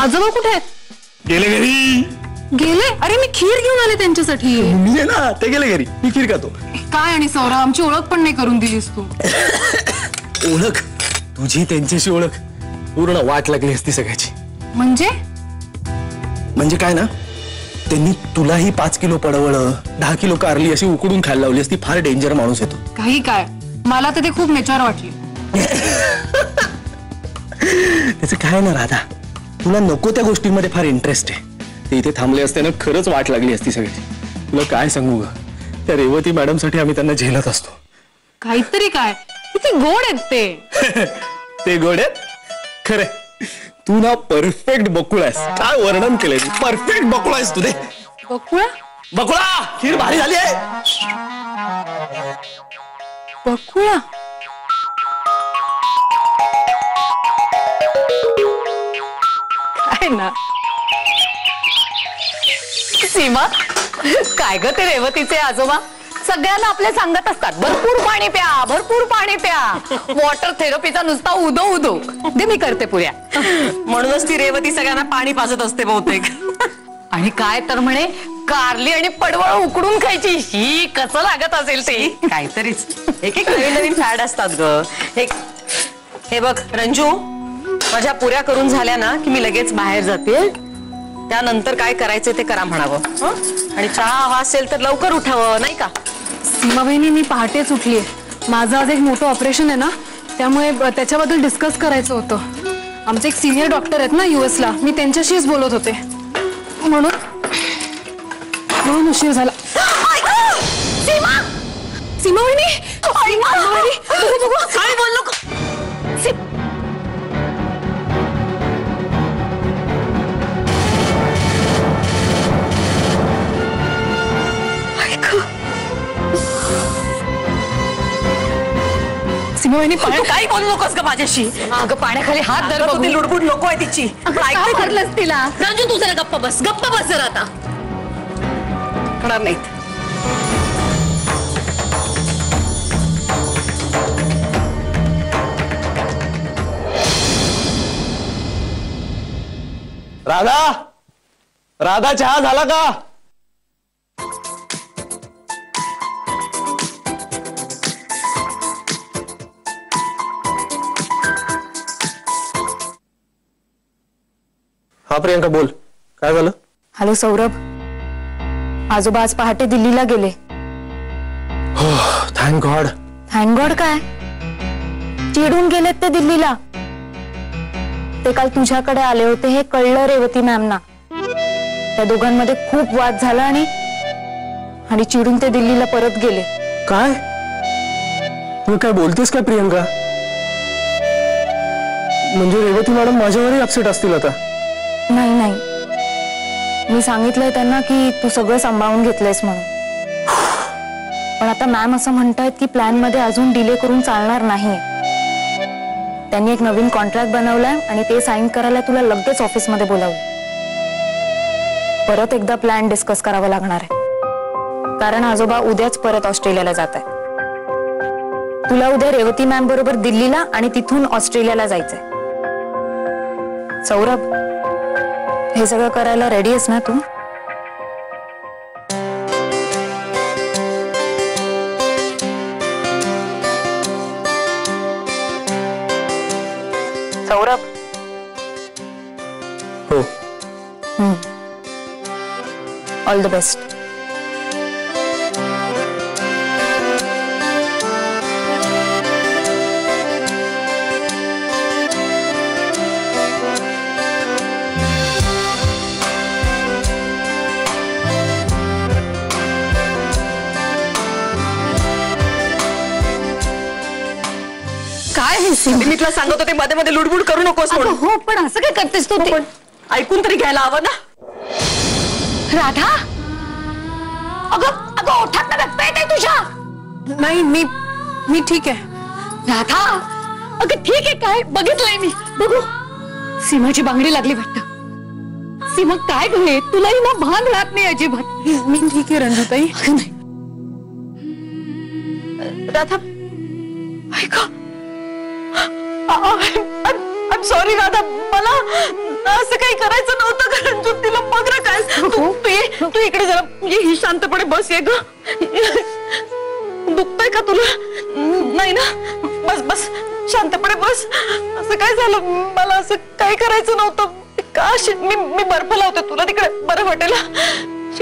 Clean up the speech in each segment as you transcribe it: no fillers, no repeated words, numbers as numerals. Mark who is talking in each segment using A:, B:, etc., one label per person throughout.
A: आजोबा कुठे आहेत?
B: गेले घरी.
A: गेले? अरे मी खीर घेऊन आले त्यांच्यासाठी.
B: मी ना ते गेले घरी, मी खीर खातो.
A: काय आणि सौरभ आमची ओळख पण नाही करून दिलीस तू.
B: ओळख? तुझी त्यांच्याशी ओळख पूर्ण वाट लागली असती सगळ्याची. म्हणजे काय ना, त्यांनी तुलाही 5 किलो पडवळ 10 किलो कारली अशी उकडून खायला लावली असती. फार डेंजर माणूस येतो.
A: काही काय, मला तर ते खूप नेचर वाटली.
B: त्याचं काय ना राधा, तुला नको त्या गोष्टींमध्ये फार इंटरेस्ट आहे. ते इथे थांबले असते ना, खरंच वाट लागली असती सगळी. तुला काय सांगू ग, त्या रेवती मॅडम साठी आम्ही त्यांना झेलत असतो.
A: काहीतरी काय, किती गोड आहेत ते.
B: ते गोड आहेत खरे. तू ना परफेक्ट बकुळा आहेस. काय वर्णन केलंय, परफेक्ट बकुळा आहेस तू. दे
A: बकुळा.
B: बकुळा, खीर भारी झाली आहे.
A: बकुळा काय ना.
C: सीमा, काय ग ते रेवतीचे आजोबा सगळ्यांना आपले सांगत असतात, भरपूर पाणी प्या, भरपूर पाणी प्या. वॉटर थेरपीचा नुसता उदो उदो. दे मी करते पुऱ्या.
D: म्हणूनच ती रेवती सगळ्यांना पाणी पाजत असते बहुतेक.
C: आणि काय तर म्हणे कारली आणि पडवळ उकडून खायची. ही कसं लागत असेल ते.
D: काहीतरीच एक एक नवीन नवीन फॅड असतात ग. हे बघ रंजू, माझ्या पुऱ्या करून झाल्या ना की मी लगेच बाहेर जाते. त्यानंतर काय करायचं ते करा म्हणावं. आणि चहा हवा असेल तर लवकर उठावं, नाही का?
A: सीमा बहिणी, मी पहाटेच उठलीये. माझं आज एक मोठं ऑपरेशन आहे ना, त्यामुळे त्याच्याबद्दल डिस्कस करायचं होतं. आमचे एक सिनियर डॉक्टर आहेत ना US ला, मी त्यांच्याशीच बोलत होते. म्हणून उशीर झाला.
C: सीमा,
A: सीमा बहिणी,
C: काय बोललो.
A: सीमा बहिणी,
D: काही बोलू नकोस ग माझ्याशी.
C: अगं पाण्याखाली हात धर बघू.
D: ती लुडबुड नको आहे तिची.
C: काय भरलंस तिला.
D: रंजू तू जरा गप्प बस जरा आता. होणार नाही.
B: राधा, राधा चहा झाला का? हा प्रियंका बोल, काय झालं?
E: हॅलो सौरभ, आजोबा आज पहाटे दिल्लीला गेले.
B: हो, थँक गॉड.
E: थँक गॉड काय, चिडून गेलेत ते दिल्लीला. ते काल तुझ्याकडे आले होते हे कळलं रेवती मॅमना. त्या दोघांमध्ये खूप वाद झाला आणि चिडून ते दिल्लीला परत गेले.
B: काय तू काय बोलतेस काय प्रियंका? म्हणजे रेवती मॅडम माझ्यावरही अपसेट असतील आता?
E: नाही, मी सांगितलंय त्यांना की तू सगळं सांभाळून घेतलंयस म्हणून. पण आता मॅम असं म्हणतायत की प्लॅन मध्ये अजून डिले करून चालणार नाही. त्यांनी एक नवीन कॉन्ट्रॅक्ट बनवलाय आणि ते साइन करायला तुला लगेच ऑफिसमध्ये बोलावलं. परत एकदा प्लॅन डिस्कस करावा लागणार आहे, कारण आजोबा उद्याच परत ऑस्ट्रेलियाला जात आहे. तुला उद्या रेवती मॅम बरोबर दिल्लीला आणि तिथून ऑस्ट्रेलियाला जायचंय. सौरभ, हे सगळं करायला रेडी आहेस ना तू? सौरभ,
B: हो.
E: All the best.
D: काय मी तुला सांगत होते मध्ये मध्ये लुडबुड करू नकोस म्हणून.
C: हो, पण असं काय करतेस तू?
D: पण ऐकून तरी घ्यायला हवं ना.
C: राधा, अगं ओठात रक्त येतंय तुझ्या.
A: नाही, मी ठीक आहे.
C: राधा, अगं ठीक आहे काय? बघितलंय मी. बघू, सीमाची बांगडी लागली वाटतं. सीमा काय घे, तुलाही ना भान राहत नाही अजिबात.
A: मी ठीक आहे रंजूताई.
D: राधा, ऐका. I'm sorry राधा, असं काही करायचं नव्हतं का रंजू? तिला बघ ना काय. तू इकडे जरा ही शांतपणे बस. ये ग. दुखतंय का तुला? नाही ना? बस बस शांतपणे बस. असं काय झालं? मला असं काही करायचं नव्हतं. का मी बर्फ लावते तुला तिकडे बरं वाटेल.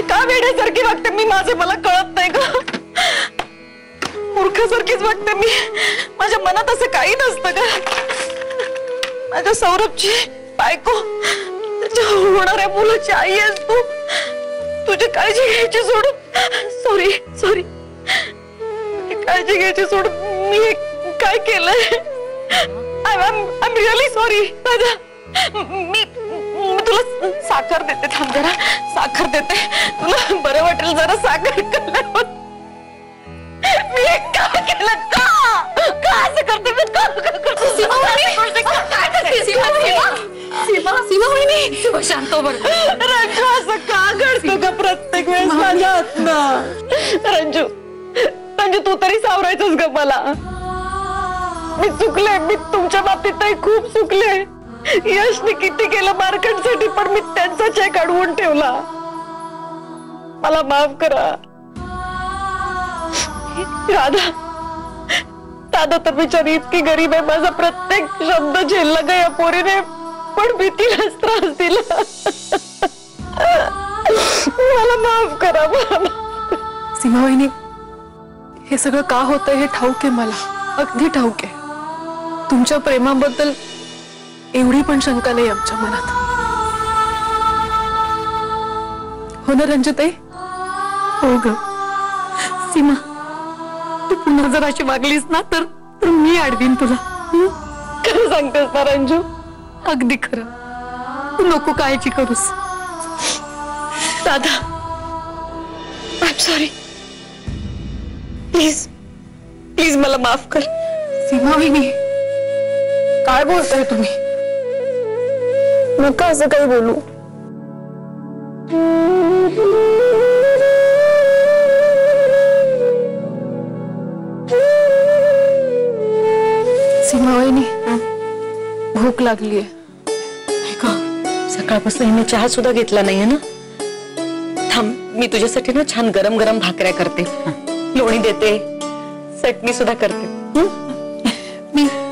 D: का वेड्यासारखी वागते मी? मला कळत नाही ग. मूर्खासारखीच वागते मी. माझ्या मनात असं काही नसतं का? माझ्या सौरभची बायको, त्याच्या होणाऱ्या मुलाची आई आहेस तू. तुझी काळजी घ्यायची सोडून सॉरी काळजी घ्यायची सोडून मी काय केलंय? आय एम रिअली सॉरी राजा. मी तुला साखर देते. थांब जरा. साखर देते तुला बरं वाटेल. जरा साखर खाल्ल्यावर. मी काय केलं? का असं करते मी?
C: सीमा वहिनी शांत हो बरं.
D: रंजू असं का घडतं का प्रत्येक वेळेस माझ्या हातनं? रंजू तू तरी सावरायचंस ग मला. मी चुकले. मी तुमच्या बाबतीतही खूप चुकले. यशने किती केलं मार्केटसाठी, पण मी त्यांचा चेक अडवून ठेवला. मला माफ करा. दादा तर बिचारी इतकी गरीब आहे. माझा प्रत्येक शब्द झेलला ग या पोरीने, पण भीतीलाच त्रास दिला. मला माफ करा.
A: सीमा वहिनी, हे सगळं का होतंय हे ठाऊक आहे मला. अगदी ठाऊक आहे. तुमच्या प्रेमाबद्दल एवढी पण शंका नाही आमच्या मनात. हो ना रंजूताई? हो ग सीमा, तू पुन्हा जर अशी वागलीस ना तर मी अडवीन तुला.
D: खरं सांगतेस ना रंजू?
A: अगदी खरं. तू नको काळजी करूस.
D: दादा आय एम सॉरी. प्लीज मला माफ कर.
A: सीमा वहिनी, काय बोलताय तुम्ही?
D: नका असं काही बोलू.
A: सीमा वहिनी, भूक लागलीये.
D: सकाळपासून हिने चहा सुद्धा घेतला नाहीये ना. थांब, मी तुझ्यासाठी ना छान गरम गरम भाकऱ्या करते, लोणी देते, चटणी सुद्धा करते.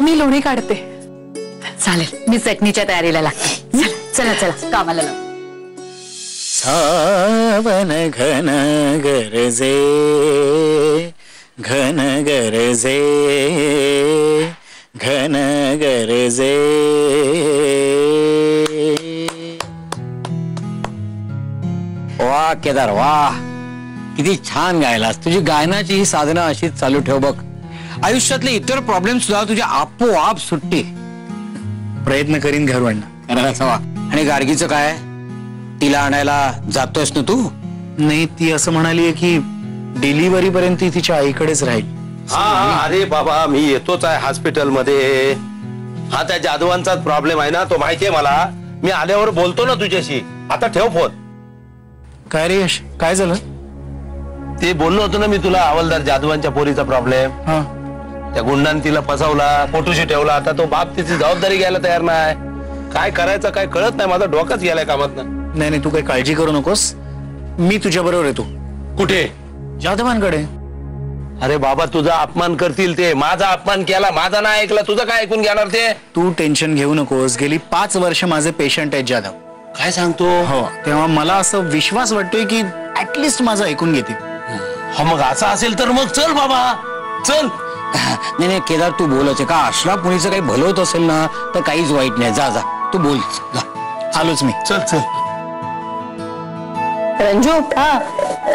A: मी लोणी काढते.
C: चालेल, मी चटणीच्या तयारीला लागते. चला कामाला लाव.
B: सावन घन गरजे, घन गरजे, घन गरजे. वा केदार वा, किती छान गायलास. तुझी गायनाची ही साधना अशीच चालू ठेव बघ. आयुष्यातले इतर प्रॉब्लेम सुद्धा तुझ्या आपोआप सुटते. प्रयत्न करीन घर वाढणं असावा. आणि गार्गीचं काय? तिला आणायला जातोयस ना तू? नाही, ती असं म्हणाली की डिलिव्हरी पर्यंत तिच्या आईकडेच राहील.
F: हा अरे बाबा, मी येतोच आहे हॉस्पिटल मध्ये. हा त्या जाधवांचाच प्रॉब्लेम आहे ना, तो माहितीये मला. मी आल्यावर बोलतो ना तुझ्याशी. आता ठेव फोन.
B: काय रे यश, काय झालं?
F: ते बोललो होतो ना मी तुला, हवालदार जाधवांच्या पोरीचा प्रॉब्लेम. त्या गुंडांनी तिला फसवला, फोटोशी ठेवला. आता तो बाप तिची जबाबदारी घ्यायला तयार नाही. काय करायचं काय कळत नाही. माझा डोकाच गेलाय कामात.
B: नाही तू काही काळजी करू नकोस. मी तुझ्या बरोबर येतो.
F: कुठे?
B: जाधवांकडे.
F: अरे बाबा, तुझा अपमान करतील ते. माझा अपमान केला, माझा नाही ऐकला, तुझं काय ऐकून घेणार ते?
B: तू टेन्शन घेऊ नकोस. गेली 5 वर्ष माझे पेशंट आहेत जाधव.
F: काय सांगतो?
B: हो, तेव्हा मला असं विश्वास वाटतोय की ऍटलिस्ट माझं ऐकून घेतील.
F: हा मग असं असेल तर मग चल बाबा, चल.
B: नाही केदार, तू बोलायचं का? अशा पुणीचं काही भलं होत असेल ना तर काहीच वाईट नाही. जा तू बोल. आलोच मी.
F: चल.
D: रंजू,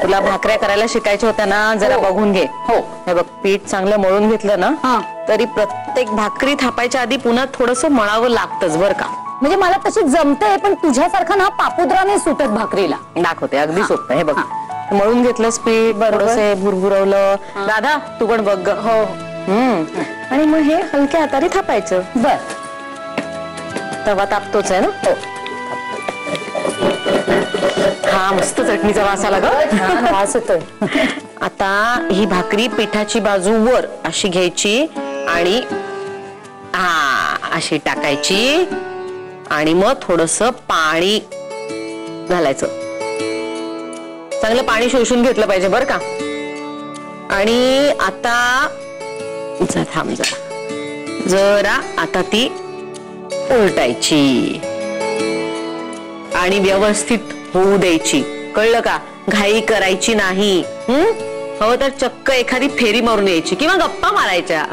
D: तुला भाकऱ्या करायला शिकायच्या होत्या ना, जरा बघून घे. हो, हे बघ, पीठ चांगलं मळून घेतलं ना तरी प्रत्येक भाकरी थापायच्या आधी पुन्हा थोडंसं मळावं लागतंच बर का.
C: म्हणजे मला तशी जमते, पण तुझ्यासारखा ना पापुद्राने सुटत भाकरीला.
D: दाखवते, अगदी सोपं. हे बघ, मळून घेतलंस पीठ, बरोबर भुरभुरवलं. दादा तू पण बघ. हो. आणि मग हे हलक्या हाताने थापायचं.
C: बर.
D: तवा तापतोच आहे ना? हो. हा, मस्त चटणीचा वास आला ग.
C: वास येतोय.
D: आता ही भाकरी पिठाची बाजू वर अशी घ्यायची आणि अशी टाकायची आणि मग थोडस पाणी घालायचं. चांगलं पाणी शोषून घेतलं पाहिजे बरं का. आणि आता थांब जरा आता ती उलटायची आणि व्यवस्थित होऊ द्यायची. कळलं का? घाई करायची नाही. हवं तर चक्क एखादी फेरी मारून यायची किंवा गप्पा मारायच्या.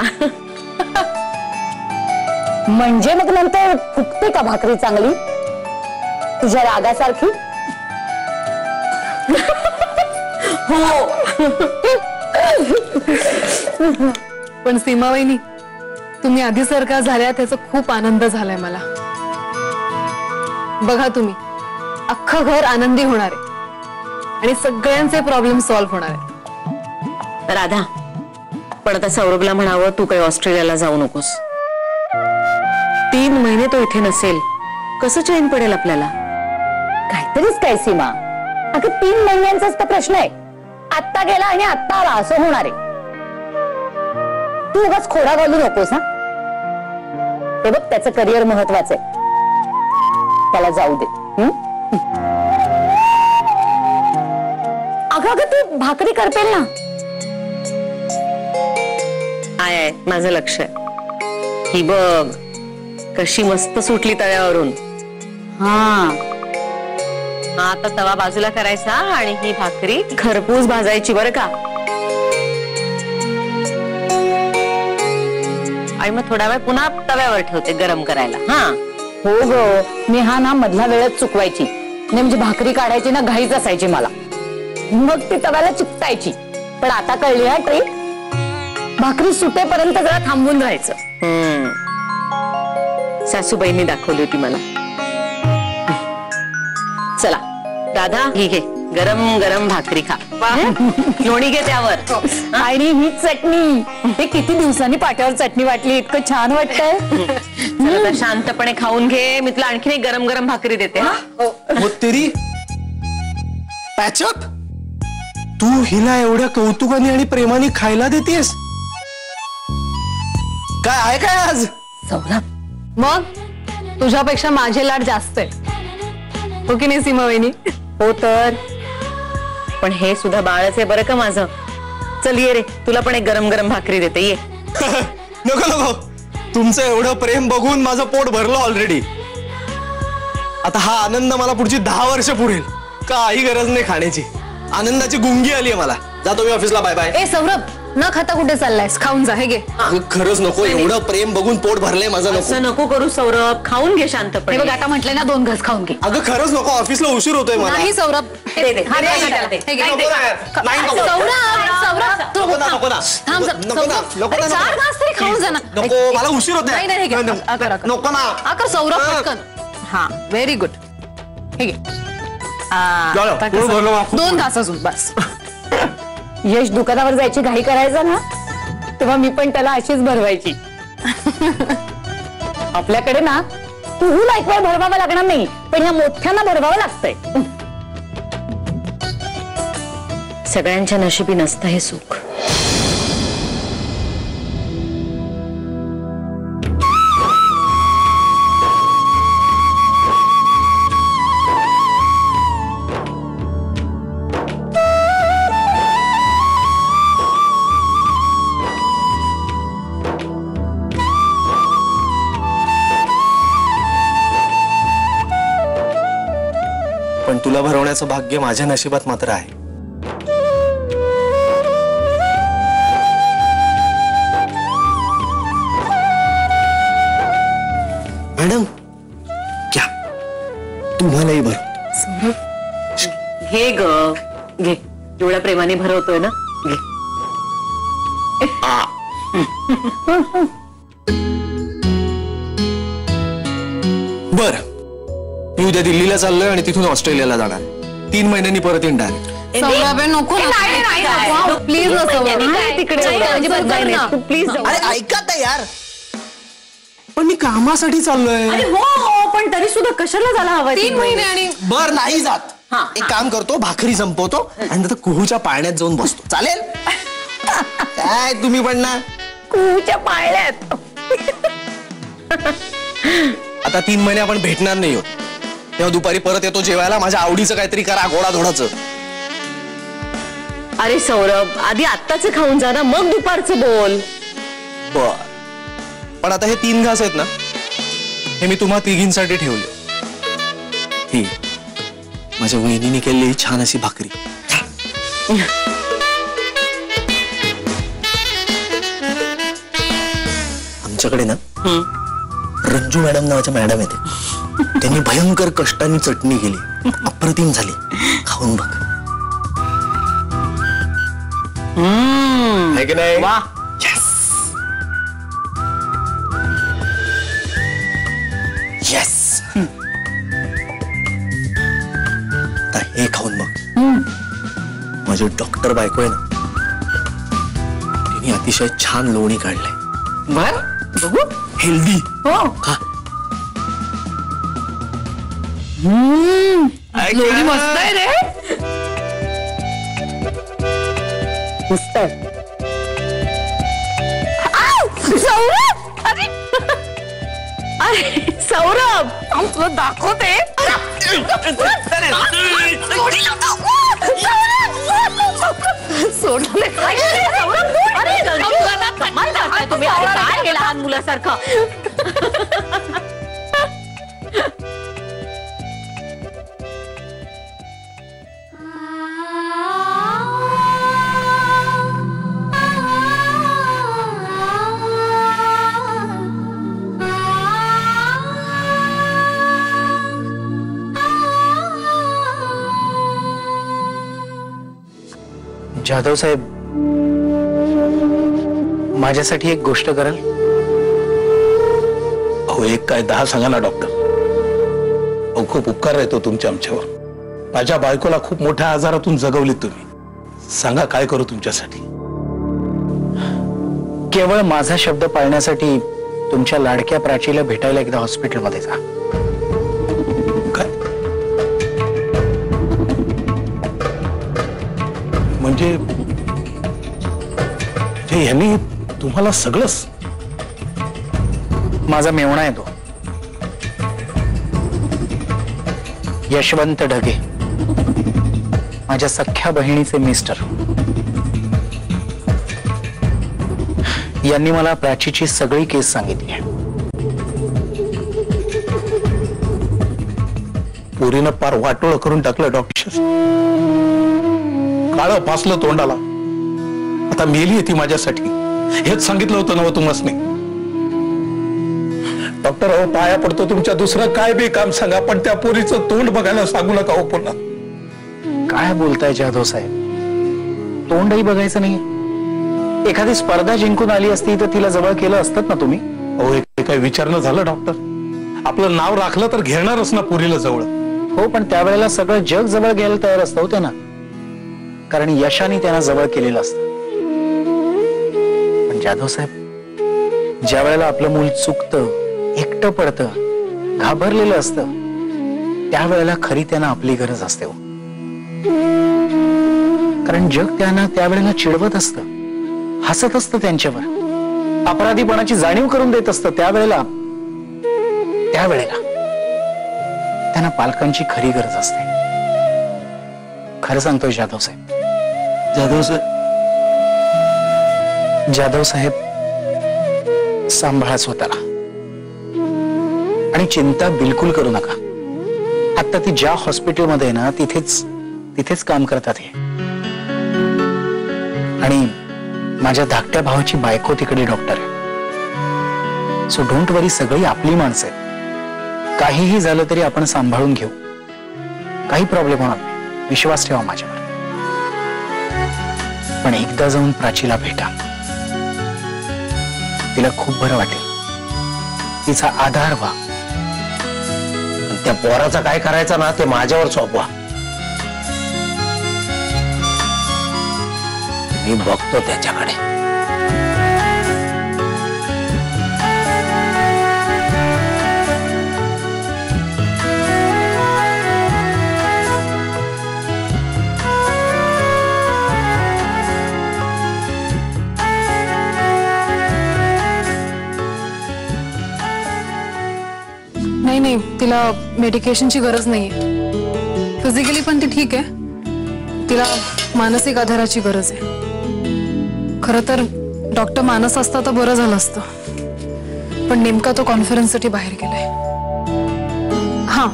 C: म्हणजे मग नंतर फुगते का भाकरी चांगली तुझ्या रागासारखी?
D: हो.
A: पण सीमा वहिनी, तुम्ही आधी सरकार झाल्या त्याचा खूप आनंद झालाय मला. बघा तुम्ही, अख्खं घर आनंदी होणार आहे आणि सगळ्यांचे प्रॉब्लेम सॉल्व्ह होणार आहे.
D: राधा, पण आता सौरभला म्हणावं तू काही ऑस्ट्रेलियाला जाऊ नकोस. 3 महिने तो इथे नसेल, कसं चैन पडेल आपल्याला?
C: काहीतरीच काय सीमा, अगं 3 महिन्यांचाच तर प्रश्न आहे. आत्ता गेला आणि आत्ता आला असं होणार आहे. तू उगाच खोडा घालू नकोस हा. हे बघ, त्याचं करिअर महत्वाचं आहे, त्याला जाऊ दे. अगं अगं ती भाकरी करपेल ना.
D: आहे माझं लक्ष आहे. ही बघ कशी मस्त सुटली तव्यावरून. आता तवा बाजूला करायचा आणि ही भाकरी खरपूस भाजायची बरं का. आणि मग थोडा वेळ पुन्हा तव्यावर ठेवते गरम करायला.
C: हो ग, मी हा ना मधल्या वेळेत चुकवायची नाही, म्हणजे भाकरी काढायची ना घाईच असायची मला, मग ती तव्याला चिकटायची. पण आता कळली हा ट्रिक, भाकरी सुटेपर्यंत जरा थांबून राहायचं.
D: सासूबाईंनी दाखवली होती मला. चला राधा, ही घे गरम गरम भाकरी खा. लोणी घे त्यावर.
C: आणि ही चटणी, हे किती दिवसांनी पाट्यावर चटणी वाटली, इतकं छान वाटतंय.
D: चला शांतपणे खाऊन घे. मी तुला आणखीन एक गरम गरम भाकरी देते.
G: तेरी पॅचअप, तू हिला एवढ्या कौतुकाने आणि प्रेमाने खायला देतेस? काय आहे काय आज?
C: सौरभ,
A: मग तुझ्यापेक्षा माझे लाड जास्त आहे, हो की नाही सीमा वहिनी?
D: हो तर. पण हे सुद्धा बाळच आहे बरं का माझं. चल ये रे, तुला पण एक गरम गरम भाकरी देते, ये.
G: नको नको, तुमचं एवढं प्रेम बघून माझं पोट भरलं ऑलरेडी. आता हा आनंद मला पुढची 10 वर्ष पुरेल. काही गरज नाही खाण्याची. आनंदाची गुंगी आली आहे मला. जातो मी ऑफिसला. Bye bye.
A: ए सौरभ, न खाता कुठे चाललायस? खाऊन जा, हे घे.
G: खरंच नको, एवढं प्रेम बघून पोट भरलंय माझं. नको
D: असं नको करू सौरभ, खाऊन घे शांतपणे.
A: बघ आता म्हटलंय ना 2 घास खाऊन घे.
G: अगं खरंच नको, ऑफिसला उशीर होतोय मला.
A: नाही सौरभ,
D: दे, दे.
A: हा, दे,
D: दे,
A: हे
D: दे.
A: घे.
G: नको ना, नाही नको.
A: सौरभ,
G: नको ना, नको ना.
A: थांब,
G: नको ना, नको ना,
A: 4 घास तरी खाऊन जा ना.
G: नको, मला उशीर होतोय.
A: नाही, हे घे.
G: नको ना.
A: आकर सौरभ, पटकन. हा, व्हेरी गुड. हे घे.
G: झालं, पोट भरलं मला.
A: 2 घास अजून बस.
C: यश दुकानावर जायची घाई करायचा ना, तेव्हा मी पण त्याला अशीच भरवायची. आपल्याकडे ना तुला एक वेळ भरवावं लागणार नाही, पण ह्या मोठ्यांना भरवावं लागतंय.
D: सगळ्यांच्या नशिबी नसतं हे सुख.
G: पण तुला भरवण्याचं भाग्य माझ्या नशिबात मात्र आहे. मॅडम क्या तुम्हालाही भर.
D: घे ग, घे. एवढ्या प्रेमाने भरवतोय ना, घे.
G: बर, मी उद्या दिल्लीला चाललोय आणि तिथून ऑस्ट्रेलियाला जाणार. 3 महिन्यांनी परत येणार.
A: सौरभ, नको ना, प्लीज ना सौरभ.
D: तिकडे प्लीज.
G: अरे ऐका तर यार, पण मी कामासाठी चाललोय.
D: हो, पण तरी सुद्धा कशाला झाला हवा?
A: 3 महिने आणि
G: बर नाही जात. एक काम करतो, भाकरी संपवतो आणि नंतर कुहूच्या पाळण्यात जाऊन बसतो. चालेल? काय तुम्ही पण ना
C: कुच्या पाळण्यात.
G: आता 3 महिने आपण भेटणार नाही आहोत. तेव्हा दुपारी परत येतो जेवायला. माझ्या आवडीचं काहीतरी करा, गोडाधोडाचं.
D: अरे सौरभ, आधी आत्ताच खाऊन जा ना, मग दुपारचं बोल.
G: बर, पण आता हे 3 घास आहेत ना, हे मी तुम्हा तिघींसाठी ठेवले. ही माझ्या वहिनीने केलेली छान अशी भाकरी. आमच्याकडे ना रंजू मॅडम नावाच्या मॅडम येते. त्यांनी भयंकर कष्टाने चटणी केली, अप्रतिम झाली. खाऊन बघ. आहे की नाही?
D: वा.
G: येस. आता हे खाऊन बघ. माझी डॉक्टर बायको आहे ना, तिने अतिशय छान लोणी काढलंय.
D: बर, बघू.
G: हेल्दी.
D: हो.
G: खा.
D: लोणी मस्त आहे रे.
C: मस्त आहे.
D: सौरभ, अरे अरे सौरभ, तुला दाखवते. सोडले काय तुम्ही काय लहान मुलासारखं.
H: जाधव साहेब, माझ्यासाठी एक गोष्ट कराल?
F: अहो, एक काय 10 सांगा ना डॉक्टर. अहो, खूप उपकार येतो तुमच्या आमच्यावर. माझ्या बायकोला खूप मोठ्या आजारातून जगवलीत तुम्ही. सांगा काय करू तुमच्यासाठी.
H: केवळ माझा शब्द पाळण्यासाठी तुमच्या लाडक्या प्राचीला भेटायला एकदा हॉस्पिटलमध्ये जा.
F: काय म्हणजे यांनी तुम्हाला सगळंच?
H: माझा मेवणा आहे तो, यशवंत ढगे, माझ्या सख्ख्या बहिणीचे मिस्टर. यांनी मला प्राचीची सगळी केस सांगितली आहे.
F: पोरीनं पार वाटोळ करून टाकलं डॉक्टर. काळं फासलं तोंडाला. आता मेली ती माझ्यासाठी. हेच सांगितलं होतं ना तुम्हाला. डॉक्टर, अहो पाया पडतो तुमच्या. दुसरं काय बी काम सांगा, पण त्या पोरीचं तोंड बघायला सांगू नका हो पुन्हा.
H: काय बोलताय जाधव साहेब? तोंडही बघायचं नाही? एखादी स्पर्धा जिंकून आली असती तर तिला जवळ केलं असतं ना तुम्ही.
F: अहो, हे काय विचारणं झालं डॉक्टर? आपलं नाव राखलं तर घेणारच ना पोरीला जवळ.
H: हो, पण त्यावेळेला सगळं जग जवळ घ्यायला तयार असतं होते ना, कारण यशाने त्यांना जवळ केलेलं असतं. पण जाधव साहेब, ज्या वेळेला आपलं मूल चुकतं, एकटं पडतं, घाबरलेलं असतं, त्यावेळेला खरी त्यांना आपली गरज असते. कारण जग त्यांना त्यावेळेला चिडवत असतं, हसत असतं त्यांच्यावर, अपराधीपणाची जाणीव करून देत असतं. त्यावेळेला त्यांना पालकांची खरी गरज असते. खरं सांगतोय जाधव साहेब. जाधव साहेब, सांभाळा स्वतःला आणि चिंता बिलकुल करू नका. आता ती ज्या हॉस्पिटलमध्ये ना, तिथेच काम करतात हे. आणि माझ्या धाकट्या भावाची बायको तिकडे डॉक्टर आहे. सो डोंट वरी, सगळी आपली माणसं आहेत. काहीही झालं तरी आपण सांभाळून घेऊ. काही प्रॉब्लेम होणार नाही, विश्वास ठेवा माझ्यावर. पण एकदा जाऊन प्राचीला भेटा. तिला खूप बरं वाटेल. तिचा आधार व्हा.
F: त्या पोराचा काय करायचा ना, ते माझ्यावर सोपवा. मी बघतो त्याच्याकडे.
A: तिला मेडिकेशनची गरज नाहीये. फिजिकली पण ती ठीक आहे, तिला मानसिक आधाराची गरज आहे. खरं तर डॉक्टर मानस असता तर बरं झालं असतं, पण नेमका तो कॉन्फरन्ससाठी बाहेर गेलाय. हा,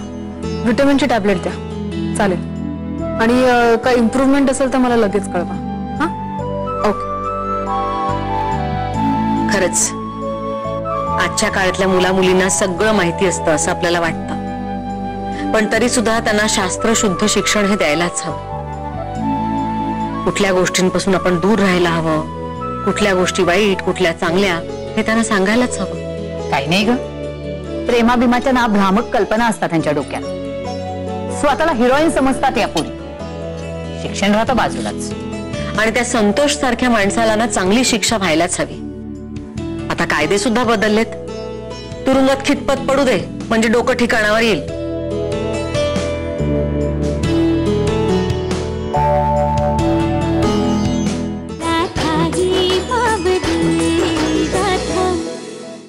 A: व्हिटॅमिनची टॅबलेट द्या, चालेल. आणि काय इम्प्रूव्हमेंट असेल तर मला लगेच कळवा. हा, ओके.
D: खरंच आजच्या काळातल्या मुला मुलींना सगळं माहिती असतं असं आपल्याला वाटतं, पण तरी सुद्धा त्यांना शास्त्रशुद्ध शिक्षण हे द्यायलाच हवं. कुठल्या गोष्टींपासून आपण दूर राहायला हवं, कुठल्या गोष्टी वाईट, कुठल्या चांगल्या, हे त्यांना सांगायलाच हवं.
C: काही नाही ग, प्रेमाभिमाच्या ना भ्रामक कल्पना असतात त्यांच्या डोक्यात. स्वतःला हिरोईन समजतात या पोरी. शिक्षण राहतं बाजूलाच.
D: आणि त्या संतोष सारख्या माणसाला ना चांगली शिक्षा व्हायलाच हवी. आता कायदे सुद्धा बदललेत. तुरुंगात खितपत पडू दे म्हणजे डोकं ठिकाणावर येईल.